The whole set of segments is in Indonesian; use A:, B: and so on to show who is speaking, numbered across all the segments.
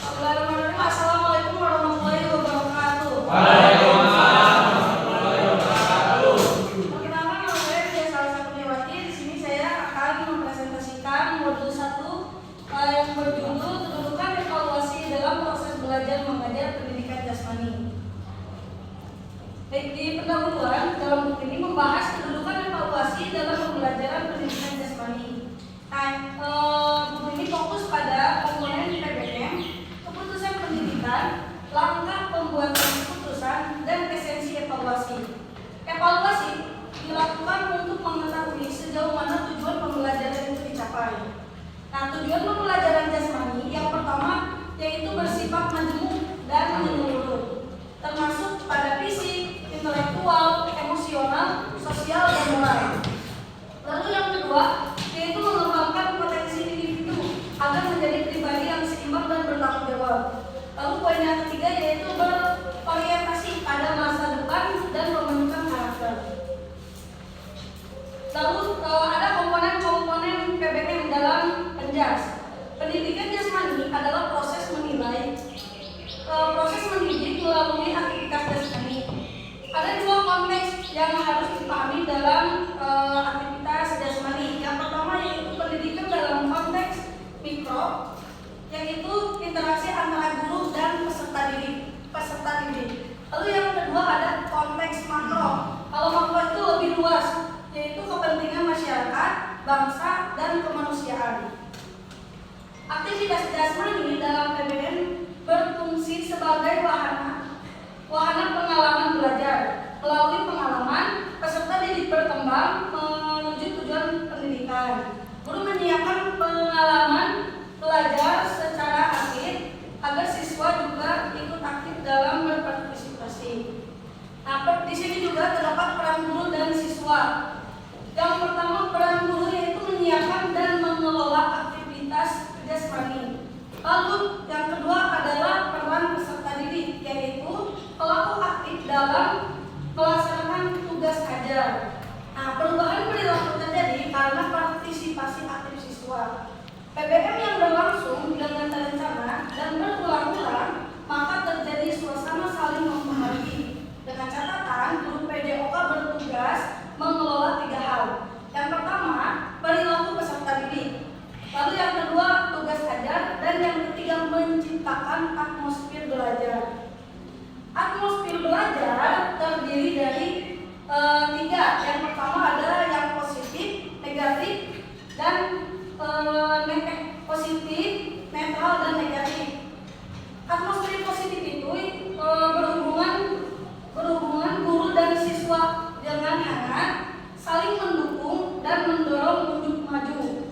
A: Bismillahirrahmanirrahim. Assalamualaikum warahmatullahi wabarakatuh.
B: Waalaikumsalam warahmatullahi wabarakatuh.
A: Perkenalkan, nama saya Tia Salah Satuliwati. Di sini saya akan mempresentasikan modul 1 yang berjudul kedudukan evaluasi dalam proses belajar mengajar pendidikan jasmani. Baik, di pendahuluan dalam buku ini membahas kedudukan evaluasi dalam pembelajaran pendidikan jasmani. Nah, buku ini fokus pada komponen PBM, keputusan pendidikan, langkah pembuatan keputusan, dan esensi evaluasi. Evaluasi dilakukan untuk mengetahui sejauh mana tujuan pembelajaran itu dicapai. Nah, tujuan pembelajaran jasmani yang pertama yaitu bersifat majemuk dan menyeluruh, termasuk pada fisik, intelektual, emosional, sosial, dan moral. Lalu yang kedua yaitu mengembangkan potensi individu agar menjadi pribadi yang seimbang dan bertanggung jawab. Lalu poin yang ketiga yaitu berorientasi pada masa depan dan pembentukan karakter. Lalu ada komponen-komponen PBM dalam penjas. Pendidikan jasmani adalah proses menilai, proses mendidik melalui aktivitas jasmani. Ada dua konteks yang harus dipahami dalam aktivitas jasmani. Yang pertama yaitu pendidikan dalam konteks mikro, yaitu interaksi antara guru dan peserta didik. Lalu yang kedua ada konteks makro. Kalau makro itu lebih luas, yaitu kepentingan masyarakat, bangsa, dan kemanusiaan. Aktivitas jasmani dalam PBM berfungsi sebagai wahana pengalaman belajar. Melalui pengalaman, peserta didik berkembang menuju tujuan pendidikan. Guru menyiapkan pengalaman belajar secara aktif agar siswa juga ikut aktif dalam berpartisipasi. Nah, di sini juga terdapat peran guru dan siswa. Yang pertama, peran guru yaitu menyiapkan dan mengelola aktivitas jasmani. Lalu yang kedua adalah peran peserta didik, yaitu pelaku aktif dalam melaksanakan tugas ajar. Nah, perubahan perilaku terjadi karena partisipasi aktif siswa. PBM yang berlangsung dengan terencana dan berulang-ulang, maka terjadi suasana saling mempengaruhi. Dengan catatan, guru PJOK bertugas mengelola 3 hal. Yang pertama, perilaku peserta didik. Lalu yang kedua, tugas ajar, dan yang ketiga, menciptakan atmosfer belajar. Atmosfer belajar terdiri dari 3. Yang pertama ada yang positif, negatif, dan positif, netral, dan negatif. Atmosfer positif itu berhubungan guru dan siswa dengan hangat, saling mendukung dan mendorong untuk maju.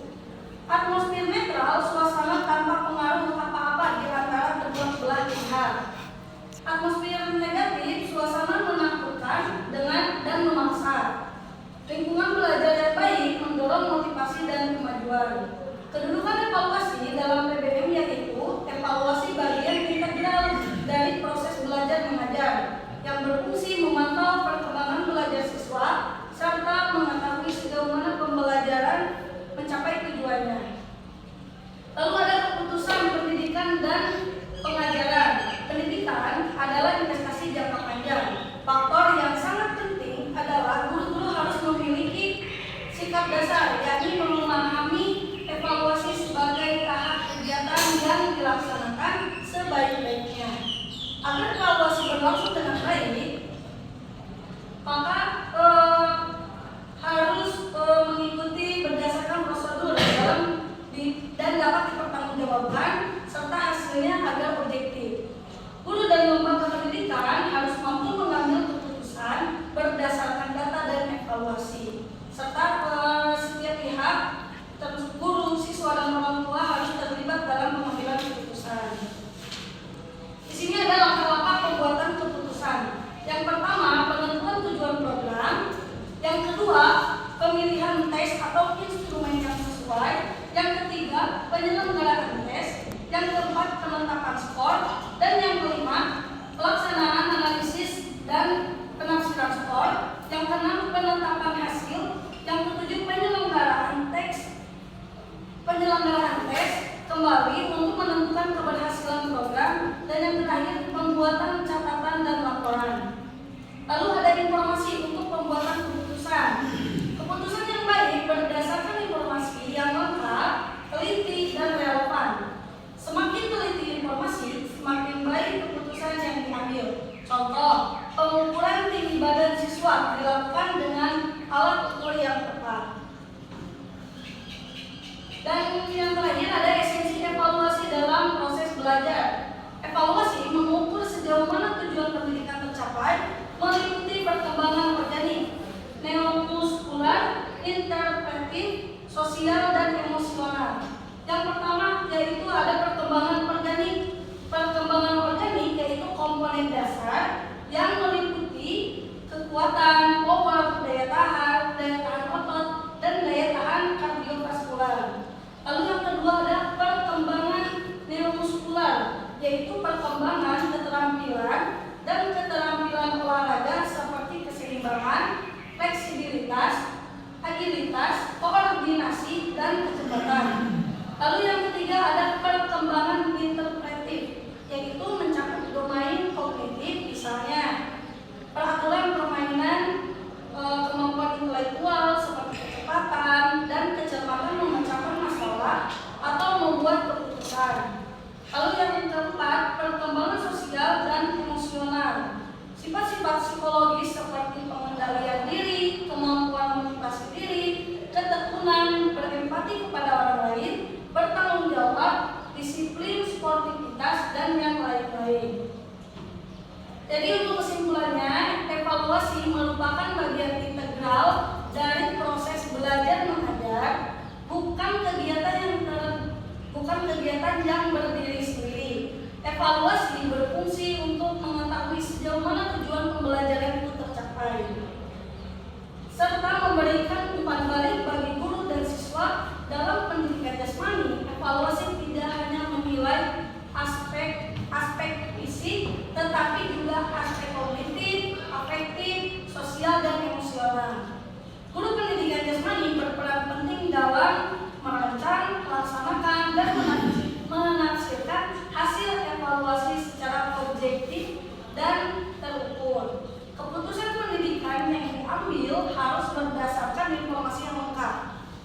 A: Atmosfer netral, suasana tanpa pengaruh apa-apa di antara kedua belah pihak. Atmosfer negatif, suasana menakutkan dan memaksa. Lingkungan belajar yang baik mendorong motivasi dan kemajuan. Kedudukan evaluasi dalam PBM yaitu evaluasi bagian integral dari proses belajar mengajar yang berfungsi memantau perkembangan belajar siswa serta mengetahui sejauh mana pembelajaran mencapai tujuannya. Lalu ada keputusan pendidikan dan pengajaran. Pendidikan adalah investasi jangka panjang. Faktor yang sangat penting adalah guru-guru harus memiliki sikap dasar, yakni memahami evaluasi sebagai tahap kegiatan yang dilaksanakan sebaik-baiknya. Agar evaluasi berlangsung dengan baik, maka harus mengikuti berdasarkan prosedur dan dapat dipertanggungjawabkan serta hasilnya agar objektif. Guru dan lembaga pendidikan harus mampu mengambil keputusan berdasarkan data dan evaluasi, serta setiap pihak, termasuk guru, siswa, dan orang tua harus terlibat dalam pengambilan keputusan. Di sini ada langkah-langkah pembuatan keputusan. Yang pertama, penentuan tujuan program. Yang kedua, pemilihan tes atau instrumen yang sesuai. Yang ketiga, penyelenggaraan tes. Yang keempat, penetapan skor. Dan yang kelima, pelaksanaan analisis dan penafsiran skor. Yang keenam, penetapan hasil. Yang ketujuh, penyelenggaraan tes kembali untuk menentukan keberhasilan program. ada perkembangan organik. Perkembangan organik yaitu komponen dasar yang meliputi kekuatan, power, daya tahan otot, dan daya tahan kardiovaskular. Lalu yang kedua ada perkembangan neuromuskular, yaitu perkembangan keterampilan dan keterampilan olahraga seperti keseimbangan, fleksibilitas, agilitas, koordinasi, dan kecepatan. Lalu yang ketiga ada perkembangan interpretif, yaitu mencakup domain kognitif, misalnya peraturan permainan, kemampuan intelektual seperti kecepatan dan kecermatan memecahkan masalah atau membuat keputusan. Lalu yang keempat, perkembangan sosial dan emosional. Sifat-sifat psikologis seperti pengendalian diri, kemampuan motivasi diri, ketekunan, berempati kepada orang lain, bertanggung jawab, disiplin, sportivitas, dan yang lain-lain. Jadi untuk kesimpulannya, evaluasi merupakan bagian integral dari proses belajar mengajar, bukan kegiatan yang berdiri sendiri. Evaluasi berfungsi untuk mengetahui sejauh mana tujuan pembelajaran itu tercapai, serta memberikan umpan balik bagi guru dan siswa. Dalam pendidikan jasmani, evaluasi tidak hanya menilai aspek fisik, tetapi juga aspek kognitif, afektif, sosial, dan emosional. Guru pendidikan jasmani berperan penting dalam merancang, melaksanakan, dan menafsirkan hasil evaluasi secara objektif dan terukur. Keputusan pendidikan yang diambil harus berdasarkan informasi yang lengkap.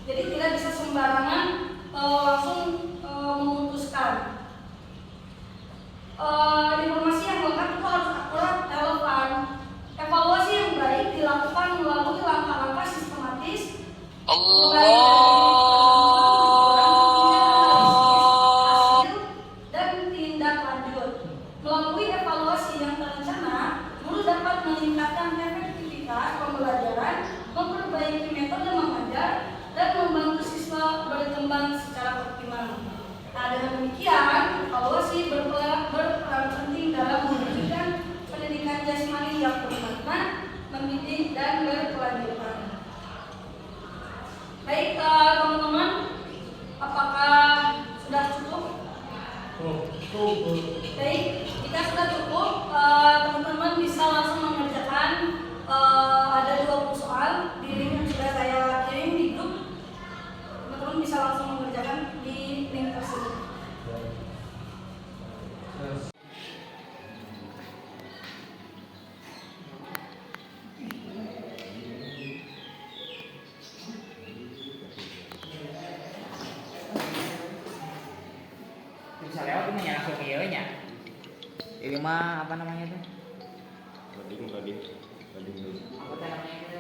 A: Jadi tidak bisa sembarangan langsung memutuskan. Informasi yang lengkap itu harus akurat, relevan. Evaluasi yang baik dilakukan melalui langkah-langkah sistematis, mulai dari hasil dan tindak lanjut. Melalui evaluasi yang terencana, guru dapat meningkatkan efektivitas pembelajaran, memperbaiki metode mengajar, dan membantu siswa berkembang secara optimal. Nah, dengan demikian, evaluasi berperan penting dalam mewujudkan pendidikan jasmani yang bermakna, mendidik, dan berkelanjutan. Baik, teman-teman, apakah sudah cukup? Baik, jika sudah cukup, teman-teman bisa langsung mengerjakan. Ada 20 soal di link yang sudah saya kirim di grup. Teman-teman bisa langsung mengerjakan di link tersebut.
C: Bisa lewat ini ya langsung ke nya. Ini mah apa namanya tuh?
B: Loading.
C: Apa namanya itu?